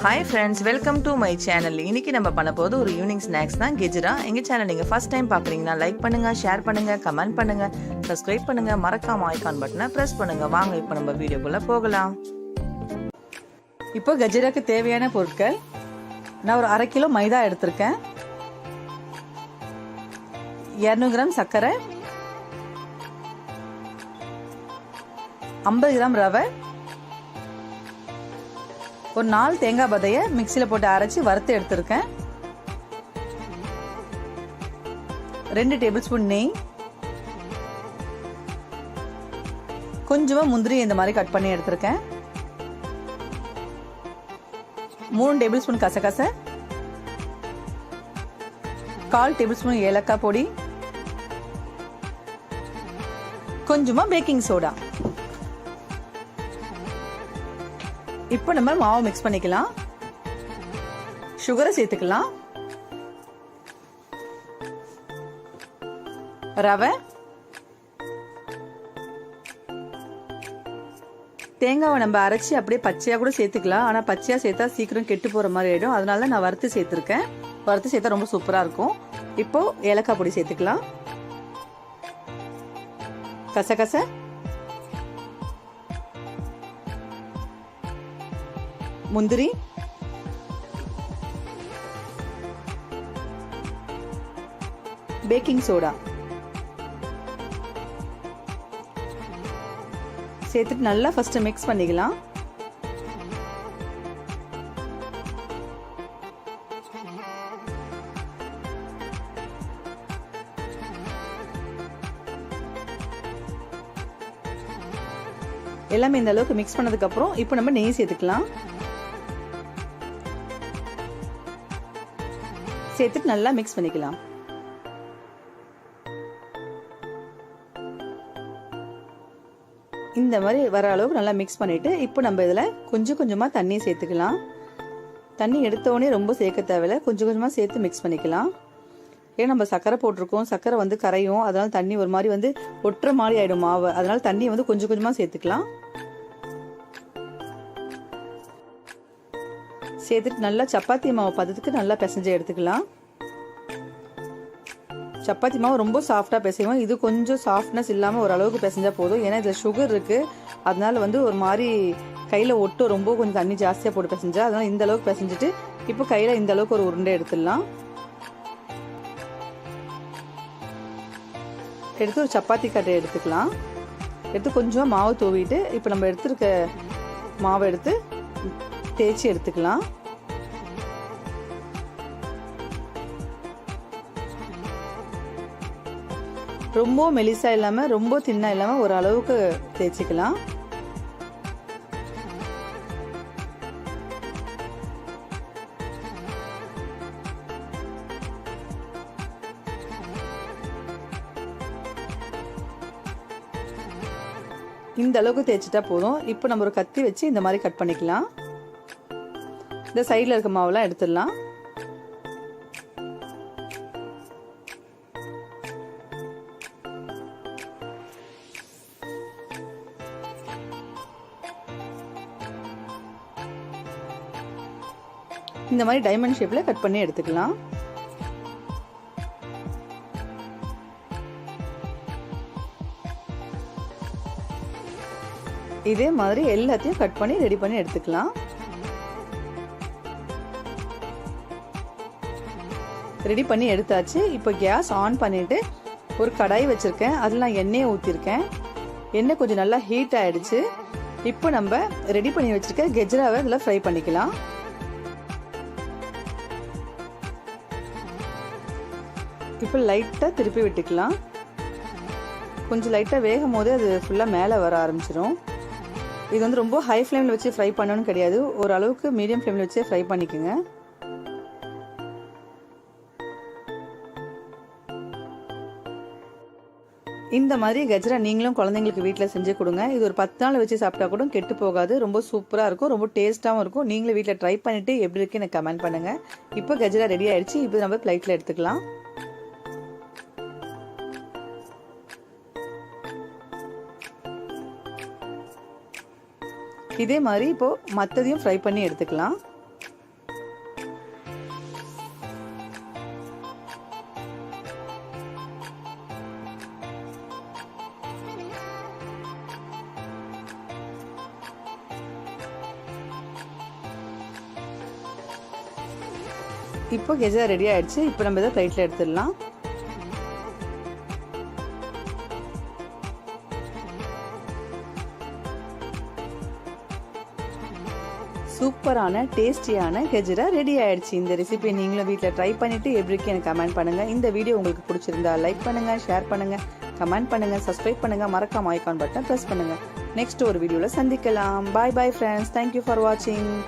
Hi friends, welcome to my channel. இன்னைக்கு நம்ம பண்ண போது ஒரு ஈவினிங் ஸ்நாக்ஸ் தான் கெஜ்ரா. எங்கள் சேனல் நீங்கள் ஃபர்ஸ்ட் டைம் பார்க்குறீங்கன்னா லைக் பண்ணுங்கள், ஷேர் பண்ணுங்கள், கமெண்ட் பண்ணுங்கள், சப்ஸ்கிரைப் பண்ணுங்கள், மறக்காம ஐகான் பட்டனை ப்ரெஸ் பண்ணுங்கள். வாங்க இப்போ நம்ம வீடியோக்குள்ளே போகலாம். இப்போ கெஜ்ராக்கு தேவையான பொருட்கள், நான் ஒரு 1/2 கிலோ மைதா எடுத்திருக்கேன், 200 கிராம் சர்க்கரை, 50 கிராம் ரவை, ஒரு 4 தேங்காய் பதையை மிக்சியில் போட்டு அரைச்சி வறுத்து எடுத்திருக்கேன், 2 டேபிள் ஸ்பூன் நெய், கொஞ்சமா முந்திரி இந்த மாதிரி கட் பண்ணி எடுத்திருக்கேன், 3 டேபிள் ஸ்பூன் கசகசை, 1/4 டேபிள் ஸ்பூன் ஏலக்காய் பொடி, கொஞ்சமா பேக்கிங் சோடா. இப்போ நம்ம மாவு மிக்ஸ் பண்ணிக்கலாம். சுகரை சேர்த்துக்கலாம், ரவை, தேங்காவை நம்ம அரைச்சி அப்படியே பச்சையா கூட சேர்த்துக்கலாம். ஆனா பச்சையா சேர்த்தா சீக்கிரம் கெட்டு போற மாதிரி ஆயிடும். அதனால நான் வறுத்து சேர்த்திருக்கேன். வறுத்து சேர்த்தா ரொம்ப சூப்பரா இருக்கும். இப்போ ஏலக்காய் பொடி சேர்த்துக்கலாம், கசகசை, முந்திரி, பேக்கிங் சோடா சேர்த்துட்டு நல்லா ஃபர்ஸ்ட் மிக்ஸ் பண்ணிக்கலாம். எல்லாமே இந்த அளவுக்கு மிக்ஸ் பண்ணதுக்கு அப்புறம் இப்போ நம்ம நெய் சேர்த்துக்கலாம். சேர்த்துட்டு நல்லா மிக்ஸ் பண்ணிக்கலாம். இந்த மாதிரி வர அளவுக்கு நல்லா மிக்ஸ் பண்ணிட்டு இப்போ நம்ம இதுல கொஞ்சம் கொஞ்சமா தண்ணி சேர்த்துக்கலாம். தண்ணி எடுத்தோடனே ரொம்ப சேர்க்க தேவையில்ல, கொஞ்சம் கொஞ்சமா சேர்த்து மிக்ஸ் பண்ணிக்கலாம். ஏன்னா நம்ம சர்க்கரை போட்டிருக்கோம், சர்க்கரை வந்து கரையும், அதனால தண்ணி ஒரு மாதிரி வந்து ஒட்டுற மாதிரி ஆயிடும் மாவு. அதனால தண்ணி வந்து கொஞ்சம் கொஞ்சமா சேர்த்துக்கலாம். சேர்த்துட்டு நல்லா சப்பாத்தி மாவு பதத்துக்கு நல்லா பிசைஞ்சு எடுத்துக்கலாம். சப்பாத்தி மாவு ரொம்ப சாஃப்டா பிசைவோம், இது கொஞ்சம் சாஃப்ட்னஸ் இல்லாம ஓரளவுக்கு பிசைஞ்சா போதும். ஏன்னா இதுல சுகர் இருக்கு, அதனால வந்து ஒரு மாதிரி கையில ஒட்டும். ரொம்ப கொஞ்சம் தண்ணி ஜாஸ்தியா போட்டு பிசைஞ்சா, அதனால இந்த அளவுக்கு பிசைஞ்சிட்டு இப்போ கையில இந்த அளவுக்கு ஒரு உருண்டை எடுத்துடலாம். எடுத்து ஒரு சப்பாத்தி கட்டை எடுத்துக்கலாம். எடுத்து கொஞ்சமா மாவு தூவிட்டு இப்போ நம்ம எடுத்துருக்க மாவை எடுத்து தேய்ச்சி எடுத்துக்கலாம். ரொம்ப மெலிசா இல்லாம ரொம்ப தின்னா இல்லாம ஒரு அளவுக்கு தேய்ச்சிக்கலாம். இந்த அளவுக்கு தேய்ச்சிட்டா போதும். இப்போ நம்ம ஒரு கத்தி வச்சு இந்த மாதிரி கட் பண்ணிக்கலாம். இந்த சைட்ல இருக்க மாவுலாம் எடுத்துடலாம். இந்த மாதிரி டைமண்ட் ஷேப்ல கட் பண்ணி எடுத்துக்கலாம். இதே மாதிரி எல்லாத்தையும் கட் பண்ணி ரெடி பண்ணி எடுத்துக்கலாம். ரெடி பண்ணி எடுத்தாச்சு. இப்போ கேஸ் ஆன் பண்ணிட்டு ஒரு கடாய் வச்சிருக்கேன், அதில் நான் எண்ணெயை ஊற்றிருக்கேன். எண்ணெய் கொஞ்சம் நல்லா ஹீட் ஆயிடுச்சு. இப்போ நம்ம ரெடி பண்ணி வச்சிருக்க கெஜ்ராவை இதில் ஃப்ரை பண்ணிக்கலாம். இப்போ லைட்டாக திருப்பி விட்டுக்கலாம். கொஞ்சம் லைட்டாக வேகும் போது அது ஃபுல்லாக மேலே வர ஆரம்பிச்சிடும். இது வந்து ரொம்ப ஹை ஃப்ளேமில் வச்சு ஃப்ரை பண்ணணும்னு கிடையாது, ஓரளவுக்கு மீடியம் ஃப்ளேமில் வச்சு ஃப்ரை பண்ணிக்கோங்க. இந்த மாதிரி கஜ்ரா நீங்களும் குழந்தைங்களுக்கு வீட்டில் செஞ்சு கொடுங்க. இது ஒரு 10 நாள் வச்சு சாப்பிட்டா கூட கெட்டு போகாது, ரொம்ப சூப்பராக இருக்கும், ரொம்ப டேஸ்ட்டாகவும் இருக்கும். நீங்களும் வீட்டில் ட்ரை பண்ணிட்டு எப்படி இருக்கு எனக்கு கமெண்ட் பண்ணுங்க. இப்போ கஜ்ரா ரெடி ஆயிடுச்சு. இப்போ நம்ம பிளேட்டில் எடுத்துக்கலாம். இதே மாதிரி இப்போ மற்றதையும் ஃப்ரை பண்ணி எடுத்துக்கலாம். இப்போ கெஜரா ரெடி ஆயிடுச்சு. இப்போ நம்ம இதை பிளேட்ல எடுத்துடலாம். சூப்பரான டேஸ்டியான கெஜரா ரெடி ஆயிடுச்சு. இந்த ரெசிபி நீங்களும் வீட்டில் ட்ரை பண்ணிட்டு எப்படி இருக்கு எனக்கு கமெண்ட் பண்ணுங்க. இந்த வீடியோ உங்களுக்கு பிடிச்சிருந்தா லைக் பண்ணுங்க, ஷேர் பண்ணுங்க, கமெண்ட் பண்ணுங்க, சப்ஸ்கிரைப் பண்ணுங்க, மறக்காம ஐகான் பட்டனை பிரஸ் பண்ணுங்க. நெக்ஸ்ட் ஒரு வீடியோல சந்திக்கலாம். பாய் பாய் ஃப்ரெண்ட்ஸ். தேங்க்யூ ஃபார் வாட்சிங்.